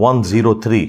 103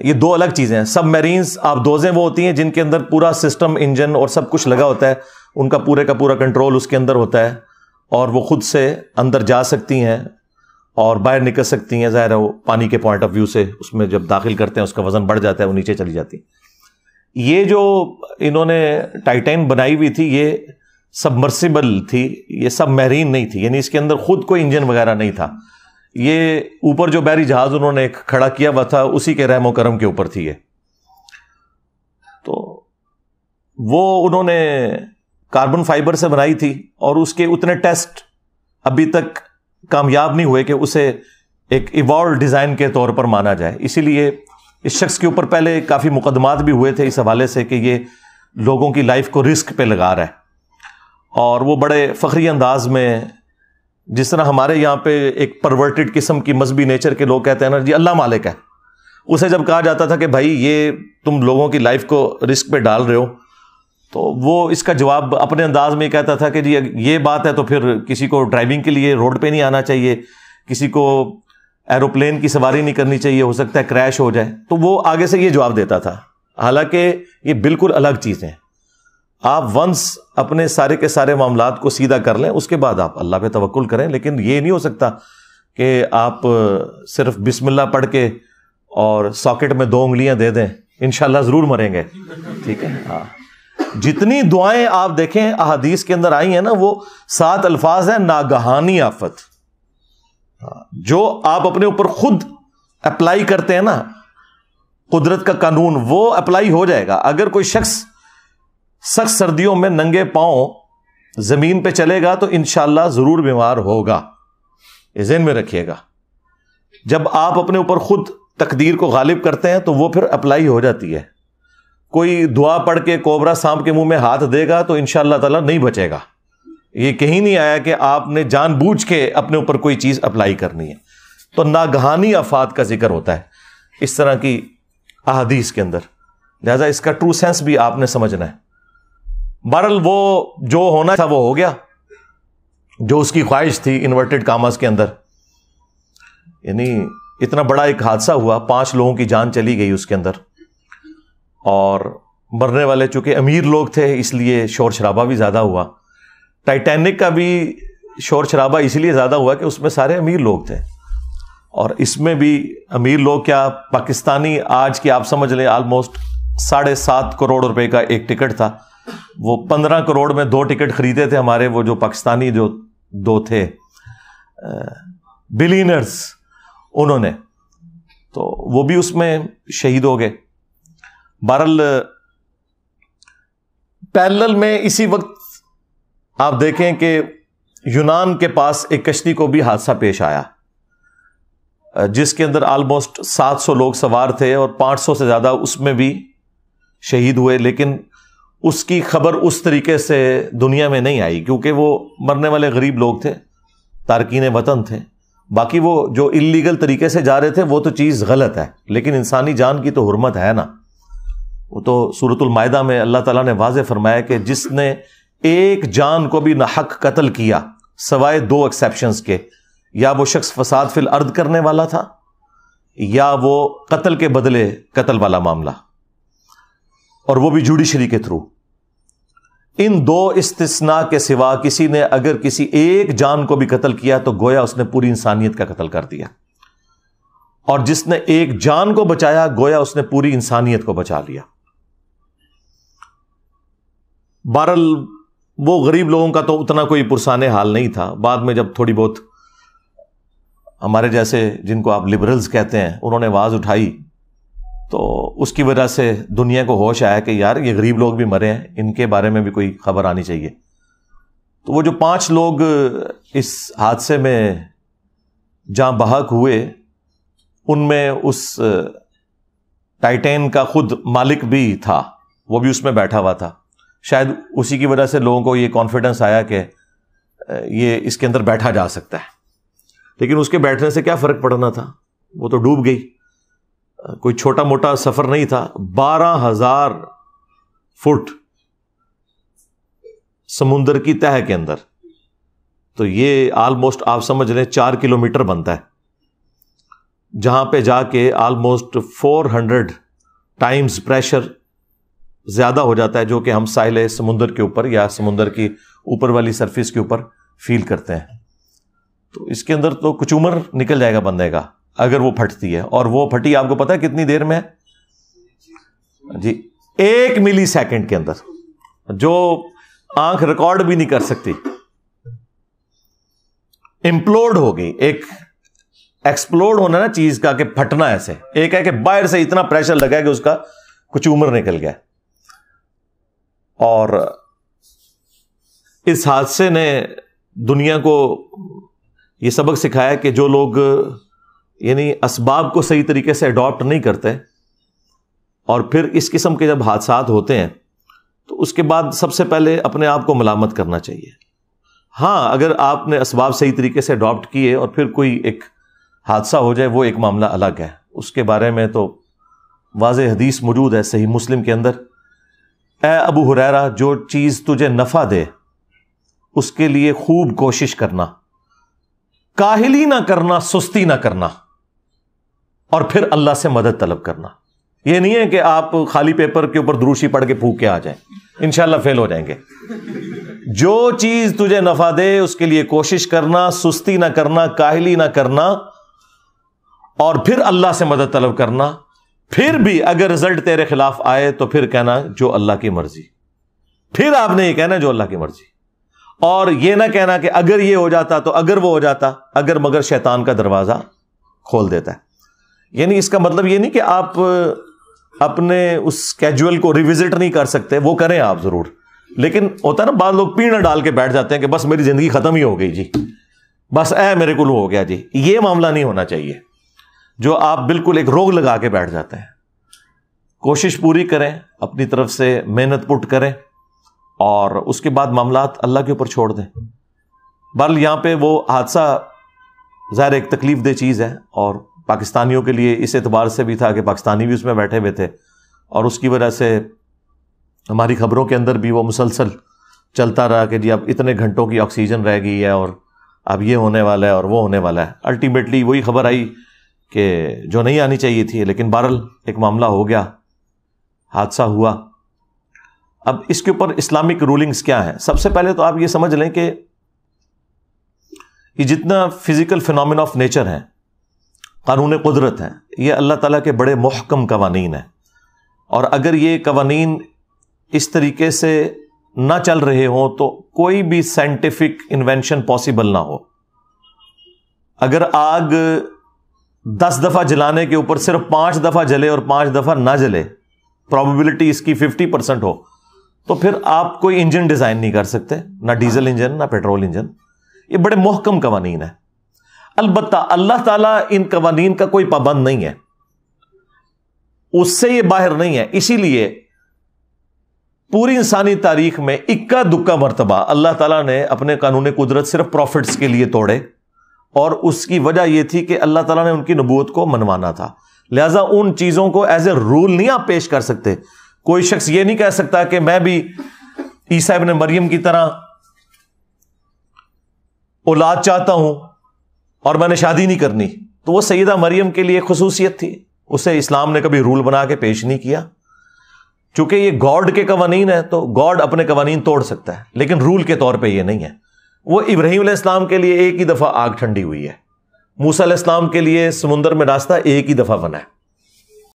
یہ دو الگ چیزیں ہیں. سب میرینز آبدوزیں وہ ہوتی ہیں جن کے اندر پورا سسٹم انجن اور سب کچھ لگا ہوتا ہے, ان کا پورے کا پورا کنٹرول اس کے اندر ہوتا ہے اور وہ خود سے اندر جا سکتی ہیں اور باہر نکل سکتی ہیں. ظاہر ہے وہ پانی کے پوائنٹ آف ویو سے اس میں جب داخل کرتے ہیں اس کا وزن بڑھ جاتا ہے, وہ نیچے چلی جاتی. یہ جو انہوں نے ٹائٹین بنائی ہوئی تھی یہ سبمرسیبل تھی, یہ سب میرین نہیں تھی, یعنی اس کے اندر خود کوئی انجن وغیرہ نہیں تھا. یہ اوپر جو بحری جہاز انہوں نے کھڑا کیا ہوا تھا اسی کے رحم و کرم کے اوپر تھی یہ. تو وہ انہوں نے کاربن فائبر سے بنائی تھی اور اس کے اتنے ٹیسٹ ابھی تک کامیاب نہیں ہوئے کہ اسے ایک ایوالوڈ ڈیزائن کے طور پر مانا جائے. اسی لیے اس شخص کے اوپر پہلے کافی مقدمات بھی ہوئے تھے اس حوالے سے کہ یہ لوگوں کی لائف کو رسک پہ لگا رہا ہے. اور وہ بڑے فخری انداز میں, جس طرح ہمارے یہاں پہ ایک پرورٹڈ قسم کی مذہبی نیچر کے لوگ کہتے ہیں نا جی اللہ مالک ہے, اسے جب کہا جاتا تھا کہ بھائی یہ تم لوگوں کی لائف کو رسک پہ ڈال رہے ہو, تو وہ اس کا جواب اپنے انداز میں کہتا تھا کہ جی یہ بات ہے تو پھر کسی کو ڈرائیونگ کے لیے روڈ پہ نہیں آنا چاہیے, کسی کو ایروپلین کی سواری نہیں کرنی چاہیے, ہو سکتا ہے کریش ہو جائے. تو وہ آگے سے یہ جواب دیتا تھا, حالانکہ یہ بالکل الگ چیزیں ہیں. آپ ونس اپنے سارے کے سارے معاملات کو سیدھا کر لیں, اس کے بعد آپ اللہ پہ توکل کریں, لیکن یہ نہیں ہو سکتا کہ آپ صرف بسم اللہ پڑھ کے اور ساکٹ میں 2 انگلیاں دے دیں انشاءاللہ ضرور مریں گے. ٹھیک ہے, ہاں. جتنی دعائیں آپ دیکھیں احادیث کے اندر آئی ہیں نا, وہ 7 الفاظ ہیں ناگہانی آفت. جو آپ اپنے اوپر خود اپلائی کرتے ہیں نا, قدرت کا قانون وہ اپلائی ہو جائے گا. اگر کوئی شخص سخت سردیوں میں ننگے پاؤں زمین پہ چلے گا تو انشاءاللہ ضرور بیمار ہوگا, یہ ذہن میں رکھیے گا. جب آپ اپنے اوپر خود تقدیر کو غالب کرتے ہیں تو وہ پھر اپلائی ہو جاتی ہے. کوئی دعا پڑھ کے کوبرا سانپ کے منہ میں ہاتھ دے گا تو انشاءاللہ تعالیٰ نہیں بچے گا. یہ کہیں نہیں آیا کہ آپ نے جان بوجھ کے اپنے اوپر کوئی چیز اپلائی کرنی ہے. تو ناگہانی آفات کا ذکر ہوتا ہے اس طرح کی احادیث کے اندر, لہذا اس کا ٹرو سینس بھی آپ نے سمجھنا ہے. بہرحال وہ جو ہونا تھا وہ ہو گیا, جو اس کی خواہش تھی انورٹڈ کاماز کے اندر. یعنی اتنا بڑا ایک حادثہ ہوا, 5 لوگوں کی جان چلی گئی اس کے اندر, اور مرنے والے چونکہ امیر لوگ تھے اس لیے شور شرابہ بھی زیادہ ہوا. ٹائٹینک کا بھی شور شرابہ اس لیے زیادہ ہوا کہ اس میں سارے امیر لوگ تھے, اور اس میں بھی امیر لوگ کیا, پاکستانی آج کی آپ سمجھ لیں آلموسٹ 7.5 کروڑ روپے کا ایک ٹکٹ تھا. وہ 15 کروڑ میں 2 ٹکٹ خریدے تھے ہمارے وہ جو پاکستانی جو 2 تھے بلینرز, انہوں نے, تو وہ بھی اس میں شہید ہو گئے. بہرحال پیرلل میں اسی وقت آپ دیکھیں کہ یونان کے پاس ایک کشتی کو بھی حادثہ پیش آیا جس کے اندر آلموسٹ 700 لوگ سوار تھے اور 500 سے زیادہ اس میں بھی شہید ہوئے. لیکن اس کی خبر اس طریقے سے دنیا میں نہیں آئی کیونکہ وہ مرنے والے غریب لوگ تھے, تارکین وطن تھے. باقی وہ جو اللیگل طریقے سے جا رہے تھے وہ تو چیز غلط ہے, لیکن انسانی جان کی تو حرمت ہے نا. وہ تو سورۃ المائدہ میں اللہ تعالیٰ نے واضح فرمایا کہ جس نے ایک جان کو بھی ناحق قتل کیا سوائے 2 ایکسیپشنز کے, یا وہ شخص فساد فی الارض کرنے والا تھا یا وہ قتل کے بدلے قتل والا معاملہ, اور وہ بھی جوڈیشری کے تھرو. ان 2 استثناء کے سوا کسی نے اگر کسی ایک جان کو بھی قتل کیا تو گویا اس نے پوری انسانیت کا قتل کر دیا, اور جس نے ایک جان کو بچایا گویا اس نے پوری انسانیت کو بچا لیا. بہرحال وہ غریب لوگوں کا تو اتنا کوئی پرسان حال نہیں تھا. بعد میں جب تھوڑی بہت ہمارے جیسے جن کو آپ لبرلز کہتے ہیں انہوں نے آواز اٹھائی تو اس کی وجہ سے دنیا کو ہوش آیا کہ یار یہ غریب لوگ بھی مرے ہیں, ان کے بارے میں بھی کوئی خبر آنی چاہیے. تو وہ جو 5 لوگ اس حادثے میں جاں بحق ہوئے ان میں اس ٹائٹین کا خود مالک بھی تھا, وہ بھی اس میں بیٹھا ہوا تھا. شاید اسی کی وجہ سے لوگوں کو یہ کانفیڈنس آیا کہ یہ اس کے اندر بیٹھا جا سکتا ہے. لیکن اس کے بیٹھنے سے کیا فرق پڑنا تھا, وہ تو ڈوب گئی. کوئی چھوٹا موٹا سفر نہیں تھا, 12,000 فٹ سمندر کی تہہ کے اندر. تو یہ آلموسٹ آپ سمجھ لیں 4 کلومیٹر بنتا ہے. جہاں پہ جا کے آلموسٹ 400 ٹائمز پریشر زیادہ ہو جاتا ہے جو کہ ہم ساحل سمندر کے اوپر یا سمندر کی اوپر والی سرفیس کے اوپر فیل کرتے ہیں. تو اس کے اندر تو کچومر نکل جائے گا بندے کا اگر وہ پھٹتی ہے. اور وہ پھٹی آپ کو پتا ہے کتنی دیر میں ہے جی؟ 1 ملی سیکنڈ کے اندر، جو آنکھ ریکارڈ بھی نہیں کر سکتی. امپلوڈ ہو گئی. ایک ایکسپلوڈ ہونا نا چیز کا کہ پھٹنا ایسے، ایک ہے کہ باہر سے اتنا پریشر لگا کہ اس کا کچومر نکل گیا. اور اس حادثے نے دنیا کو یہ سبق سکھایا کہ جو لوگ یعنی اسباب کو صحیح طریقے سے اڈاپٹ نہیں کرتے اور پھر اس قسم کے جب حادثات ہوتے ہیں تو اس کے بعد سب سے پہلے اپنے آپ کو ملامت کرنا چاہیے. ہاں اگر آپ نے اسباب صحیح طریقے سے اڈاپٹ کیے اور پھر کوئی ایک حادثہ ہو جائے وہ ایک معاملہ الگ ہے. اس کے بارے میں تو واضح حدیث موجود ہے صحیح مسلم کے اندر، اے ابو ہریرہ جو چیز تجھے نفع دے اس کے لیے خوب کوشش کرنا، کاہلی نہ کرنا، سستی نہ کرنا، اور پھر اللہ سے مدد طلب کرنا. یہ نہیں ہے کہ آپ خالی پیپر کے اوپر دروشی پڑھ کے پھونک کے آ جائیں، انشاءاللہ فیل ہو جائیں گے. جو چیز تجھے نفع دے اس کے لیے کوشش کرنا، سستی نہ کرنا، کاہلی نہ کرنا، اور پھر اللہ سے مدد طلب کرنا. پھر بھی اگر رزلٹ تیرے خلاف آئے تو پھر کہنا جو اللہ کی مرضی. پھر آپ نے یہ کہنا جو اللہ کی مرضی، اور یہ نہ کہنا کہ اگر یہ ہو جاتا تو اگر وہ ہو جاتا. اگر مگر شیطان کا دروازہ کھول دیتا ہے. یعنی اس کا مطلب یہ نہیں کہ آپ اپنے اس کیجول کو ریوزٹ نہیں کر سکتے، وہ کریں آپ ضرور، لیکن ہوتا ہے نا بعض لوگ پیڑ ڈال کے بیٹھ جاتے ہیں کہ بس میری زندگی ختم ہی ہو گئی جی، بس میرے کو ہو گیا جی. یہ معاملہ نہیں ہونا چاہیے جو آپ بالکل ایک روگ لگا کے بیٹھ جاتے ہیں. کوشش پوری کریں، اپنی طرف سے محنت پٹ کریں، اور اس کے بعد معاملات اللہ کے اوپر چھوڑ دیں. بہرحال یہاں پہ وہ حادثہ ظاہر ایک تکلیف دہ چیز ہے، اور پاکستانیوں کے لیے اس اعتبار سے بھی تھا کہ پاکستانی بھی اس میں بیٹھے ہوئے تھے، اور اس کی وجہ سے ہماری خبروں کے اندر بھی وہ مسلسل چلتا رہا کہ جی اب اتنے گھنٹوں کی آکسیجن رہ گئی ہے اور اب یہ ہونے والا ہے اور وہ ہونے والا ہے. الٹیمیٹلی وہی خبر آئی کہ جو نہیں آنی چاہیے تھی، لیکن بہرحال ایک معاملہ ہو گیا، حادثہ ہوا. اب اس کے اوپر اسلامک رولنگز کیا ہیں؟ سب سے پہلے تو آپ یہ سمجھ لیں کہ یہ جتنا فزیکل فینومینا آف نیچر ہیں، قانون قدرت ہیں، یہ اللہ تعالیٰ کے بڑے محکم قوانین ہیں. اور اگر یہ قوانین اس طریقے سے نہ چل رہے ہوں تو کوئی بھی سائنٹیفک انوینشن پاسبل نہ ہو. اگر آگ 10 دفعہ جلانے کے اوپر صرف 5 دفعہ جلے اور 5 دفعہ نہ جلے، پروبیبلٹی اس کی 50% ہو، تو پھر آپ کوئی انجن ڈیزائن نہیں کر سکتے، نہ ڈیزل انجن نہ پیٹرول انجن. یہ بڑے محکم قوانین ہیں. البتہ اللہ تعالیٰ ان قوانین کا کوئی پابند نہیں ہے، اس سے یہ باہر نہیں ہے. اسی لیے پوری انسانی تاریخ میں اکا دکا مرتبہ اللہ تعالیٰ نے اپنے قانون قدرت صرف پروفٹس کے لیے توڑے، اور اس کی وجہ یہ تھی کہ اللہ تعالیٰ نے ان کی نبوت کو منوانا تھا. لہٰذا ان چیزوں کو ایز اے رول نہیں آپ پیش کر سکتے. کوئی شخص یہ نہیں کہہ سکتا کہ میں بھی عیسیٰ ابن مریم کی طرح اولاد چاہتا ہوں اور میں نے شادی نہیں کرنی. تو وہ سیدہ مریم کے لیے خصوصیت تھی، اسے اسلام نے کبھی رول بنا کے پیش نہیں کیا. چونکہ یہ گاڈ کے قوانین ہیں تو گاڈ اپنے قوانین توڑ سکتا ہے، لیکن رول کے طور پہ یہ نہیں ہے. وہ ابراہیم علیہ السلام کے لیے ایک ہی دفعہ آگ ٹھنڈی ہوئی ہے، موسیٰ علیہ السلام کے لیے سمندر میں راستہ ایک ہی دفعہ بنا ہے.